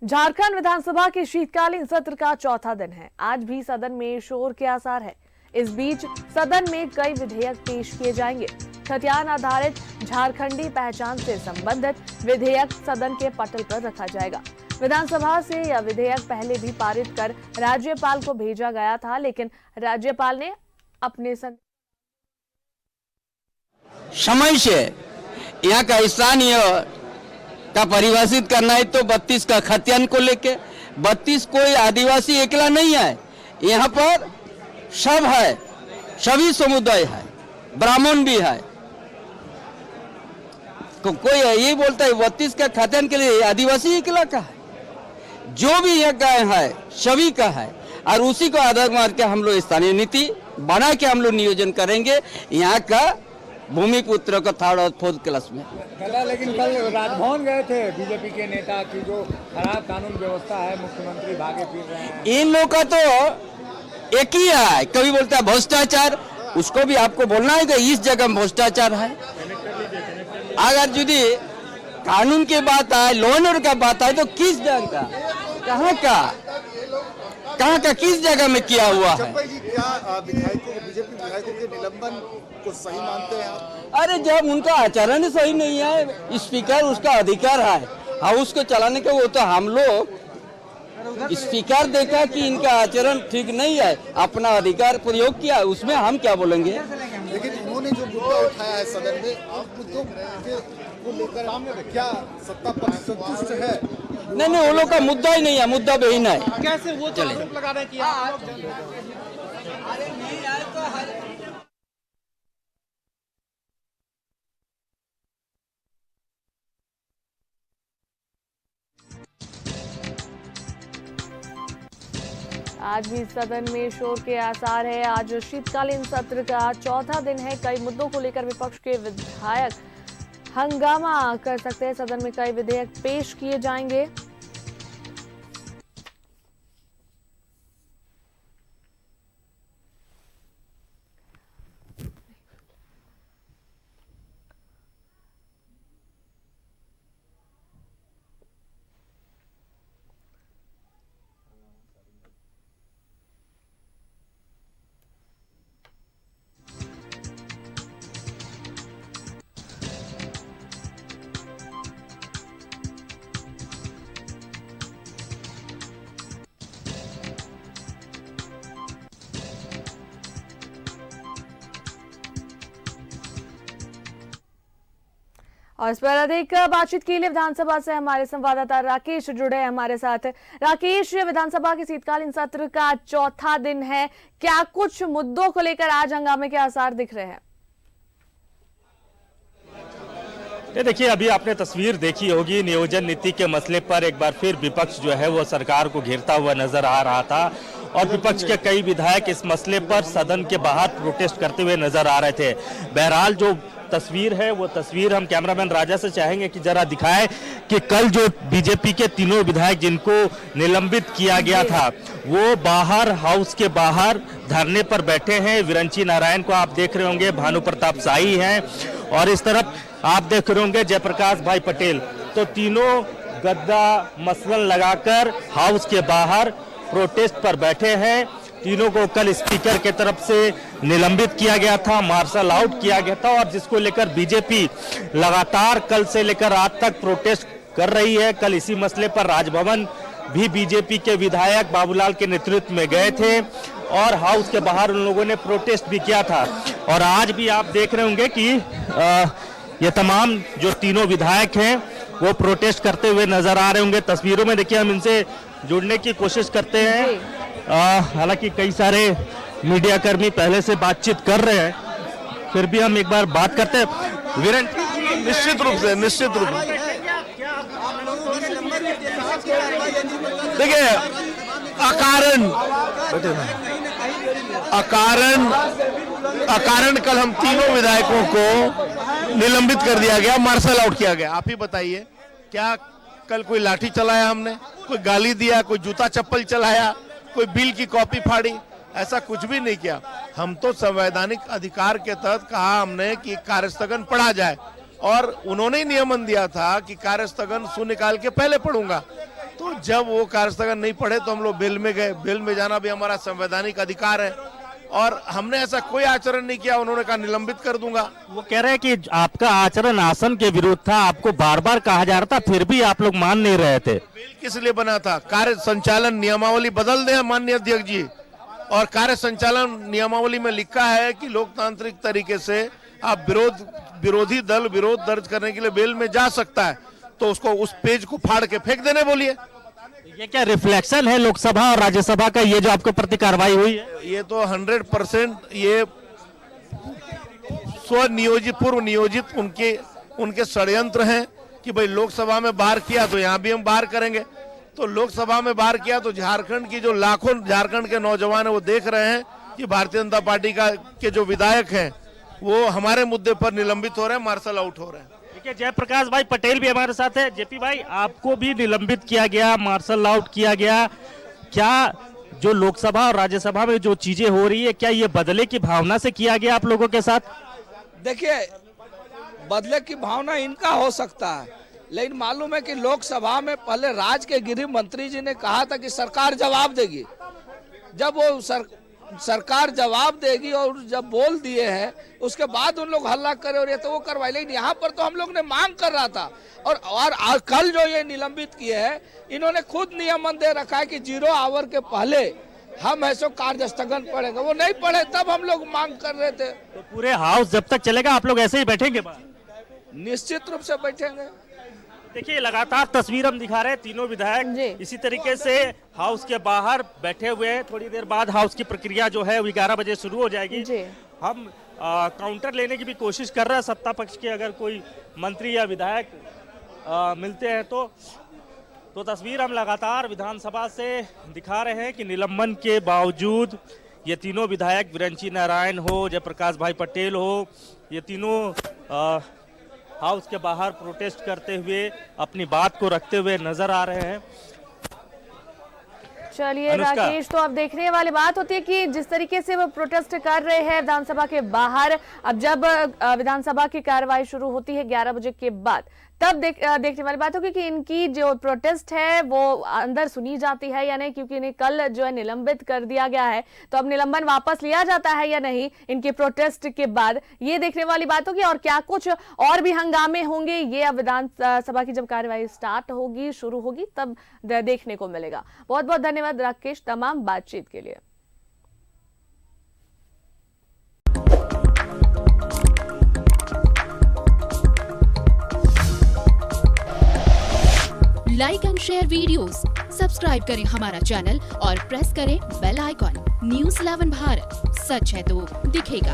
झारखंड विधानसभा के शीतकालीन सत्र का चौथा दिन है। आज भी सदन में शोर के आसार है। इस बीच सदन में कई विधेयक पेश किए जाएंगे। खतियान आधारित झारखंडी पहचान से संबंधित विधेयक सदन के पटल पर रखा जाएगा। विधानसभा से यह विधेयक पहले भी पारित कर राज्यपाल को भेजा गया था, लेकिन राज्यपाल ने अपने समय से यहाँ का स्थानीय का परिभाषित करना है तो 32 का खतियान को लेके 32 कोई आदिवासी अकेला नहीं है, यहाँ पर सब है, सभी समुदाय है, ब्राह्मण भी है। कोई ये बोलता है 32 का खतियान के लिए आदिवासी अकेला का है, जो भी यहाँ का है सभी का है। और उसी को आधार मार के हम लोग स्थानीय नीति बना के हम लोग नियोजन करेंगे यहाँ का भूमिपुत्र का थर्ड और फोर्थ क्लास में। लेकिन कल राजभवन गए थे बीजेपी के नेता की जो खराब कानून व्यवस्था है, मुख्यमंत्री भागे फिर रहे हैं। इन लोग का तो एक ही है, कभी बोलता है भ्रष्टाचार, उसको भी आपको बोलना है कि इस जगह भ्रष्टाचार है। अगर यदि कानून की बात आए, लॉ एंड ऑर्डर का बात आए तो किस जगह का, कहाँ का किस जगह में किया हुआ है? क्या बीजेपी विधायकों के निलंबन को सही मानते हैं आप? अरे जब उनका आचरण सही नहीं है, स्पीकर उसका अधिकार है, हाँ उसको चलाने का, वो तो हम लोग स्पीकर देखा कि इनका आचरण ठीक नहीं है, अपना अधिकार प्रयोग किया, उसमें हम क्या बोलेंगे। लेकिन उन्होंने जो मुद्दा उठाया है सदन में, आप मुद्दों को लेकर क्या सत्ता पक्ष संतुष्ट है? नहीं, वो लोग का मुद्दा ही नहीं है, मुद्दा बेहीन है। कैसे वो चले लगा रहे कि आज भी सदन में शोर के आसार है। आज शीतकालीन सत्र का चौथा दिन है। कई मुद्दों को लेकर विपक्ष के विधायक हंगामा कर सकते हैं। सदन में कई विधेयक पेश किए जाएंगे। और इस पर अधिक बातचीत के लिए विधानसभा से हमारे संवाददाता राकेश जुड़े हैं हमारे साथ। राकेश, विधानसभा के शीतकालीन सत्र का चौथा दिन है, क्या कुछ मुद्दों को लेकर आज हंगामे के आसार दिख रहे हैं? देखिए, अभी आपने तस्वीर देखी होगी, नियोजन नीति के मसले पर एक बार फिर विपक्ष जो है वो सरकार को घेरता हुआ नजर आ रहा था और विपक्ष के कई विधायक इस मसले पर सदन के बाहर प्रोटेस्ट करते हुए नजर आ रहे थे। बहरहाल जो तस्वीर है वो तस्वीर हम कैमरामैन राजा से चाहेंगे कि जरा दिखाए कि कल जो बीजेपी के तीनों विधायक जिनको निलंबित किया गया था वो बाहर, हाउस के बाहर धरने पर बैठे हैं। विरंची नारायण को आप देख रहे होंगे, भानु प्रताप शाही हैं और इस तरफ आप देख रहे होंगे जयप्रकाश भाई पटेल। तो तीनों गद्दा मसलन लगाकर हाउस के बाहर प्रोटेस्ट पर बैठे हैं। तीनों को कल स्पीकर के तरफ से निलंबित किया गया था, मार्शल आउट किया गया था और जिसको लेकर बीजेपी लगातार कल से लेकर आज तक प्रोटेस्ट कर रही है। कल इसी मसले पर राजभवन भी बीजेपी के विधायक बाबूलाल के नेतृत्व में गए थे और हाउस के बाहर उन लोगों ने प्रोटेस्ट भी किया था। और आज भी आप देख रहे होंगे कि ये तमाम जो तीनों विधायक हैं वो प्रोटेस्ट करते हुए नजर आ रहे होंगे। तस्वीरों में देखिए, हम इनसे जुड़ने की कोशिश करते हैं। हालांकि कई सारे मीडिया कर्मी पहले से बातचीत कर रहे हैं, फिर भी हम एक बार बात करते हैं। वीरेन, निश्चित रूप से देखिए, अकारण कल हम तीनों विधायकों को निलंबित कर दिया गया, मार्शल आउट किया गया। आप ही बताइए, क्या कल कोई लाठी चलाया हमने, कोई गाली दिया, कोई जूता चप्पल चलाया, कोई बिल की कॉपी फाड़ी? ऐसा कुछ भी नहीं किया। हम तो संवैधानिक अधिकार के तहत कहा हमने कि कार्यस्थगन पढ़ा जाए और उन्होंने ही नियमन दिया था कि कार्यस्थगन शून्यकाल के पहले पढ़ूंगा। तो जब वो कार्य स्थगन नहीं पढ़े तो हम लोग बेल में गए। बेल में जाना भी हमारा संवैधानिक अधिकार है और हमने ऐसा कोई आचरण नहीं किया। उन्होंने कहा निलंबित कर दूंगा। वो कह रहे हैं कि आपका आचरण आसन के विरुद्ध था, आपको बार बार कहा जा रहा था, फिर भी आप लोग मान नहीं रहे थे। बेल किस लिए बना था? कार्य संचालन नियमावली बदल दें माननीय अध्यक्ष जी। और कार्य संचालन नियमावली में लिखा है कि लोकतांत्रिक तरीके से आप विरोधी दल विरोध दर्ज करने के लिए बेल में जा सकता है, तो उसको उस पेज को फाड़ के फेंक देने बोलिए। ये क्या रिफ्लेक्शन है लोकसभा और राज्यसभा का, ये जो आपके प्रति कार्रवाई हुई है? ये तो 100% ये स्वनियोजित पूर्व नियोजित उनके षड्यंत्र हैं कि भाई लोकसभा में बाहर किया तो यहाँ भी हम बाहर करेंगे। तो लोकसभा में बाहर किया तो झारखंड की जो लाखों झारखंड के नौजवान है वो देख रहे हैं कि भारतीय जनता पार्टी के जो विधायक हैं वो हमारे मुद्दे पर निलंबित हो रहे हैं, मार्शल आउट हो रहे हैं। देखिए जयप्रकाश भाई पटेल भी हमारे साथ है। जेपी भाई, आपको भी निलंबित किया गया, मार्शल आउट किया गया। क्या जो लोकसभा और राज्यसभा में जो चीजें हो रही है, क्या ये बदले की भावना से किया गया आप लोगों के साथ? देखिए, बदले की भावना इनका हो सकता है, लेकिन मालूम है कि लोकसभा में पहले राज्य के गृह मंत्री जी ने कहा था कि सरकार जवाब देगी। जब वो सरकार जवाब देगी और जब बोल दिए हैं उसके बाद उन लोग हल्ला करे और ये तो वो करवाए। लेकिन यहाँ पर तो हम लोग ने मांग कर रहा था और कल जो ये निलंबित किए हैं, इन्होंने खुद नियमन दे रखा है कि 0 आवर के पहले हम ऐसे कार्य स्थगन पड़ेगा। वो नहीं पढ़े तब हम लोग मांग कर रहे थे। तो पूरे हाउस जब तक चलेगा आप लोग ऐसे ही बैठेंगे? निश्चित रूप से बैठेंगे। देखिए लगातार तस्वीर हम दिखा रहे हैं, तीनों विधायक इसी तरीके से हाउस के बाहर बैठे हुए हैं। थोड़ी देर बाद हाउस की प्रक्रिया जो है 11 बजे शुरू हो जाएगी। हम काउंटर लेने की भी कोशिश कर रहे हैं, सत्ता पक्ष के अगर कोई मंत्री या विधायक मिलते हैं तो तस्वीर हम लगातार विधानसभा से दिखा रहे हैं कि निलंबन के बावजूद ये तीनों विधायक विरंची नारायण हो, जयप्रकाश भाई पटेल हो, ये तीनों हाउस के बाहर प्रोटेस्ट करते हुए अपनी बात को रखते हुए नजर आ रहे हैं। चलिए राकेश, तो अब देखने वाली बात होती है कि जिस तरीके से वो प्रोटेस्ट कर रहे हैं विधानसभा के बाहर, अब जब विधानसभा की कार्रवाई शुरू होती है 11 बजे के बाद, तब देखने वाली बात होगी कि इनकी जो प्रोटेस्ट है वो अंदर सुनी जाती है या नहीं, क्योंकि इन्हें कल जो है निलंबित कर दिया गया है। तो अब निलंबन वापस लिया जाता है या नहीं इनके प्रोटेस्ट के बाद, ये देखने वाली बात होगी। और क्या कुछ और भी हंगामे होंगे, ये अब विधानसभा की जब कार्यवाही स्टार्ट होगी, शुरू होगी, तब देखने को मिलेगा। बहुत बहुत धन्यवाद राकेश तमाम बातचीत के लिए। Like and share videos, subscribe करें हमारा चैनल और प्रेस करें बेल आइकॉन। न्यूज़ 11 भारत, सच है तो दिखेगा।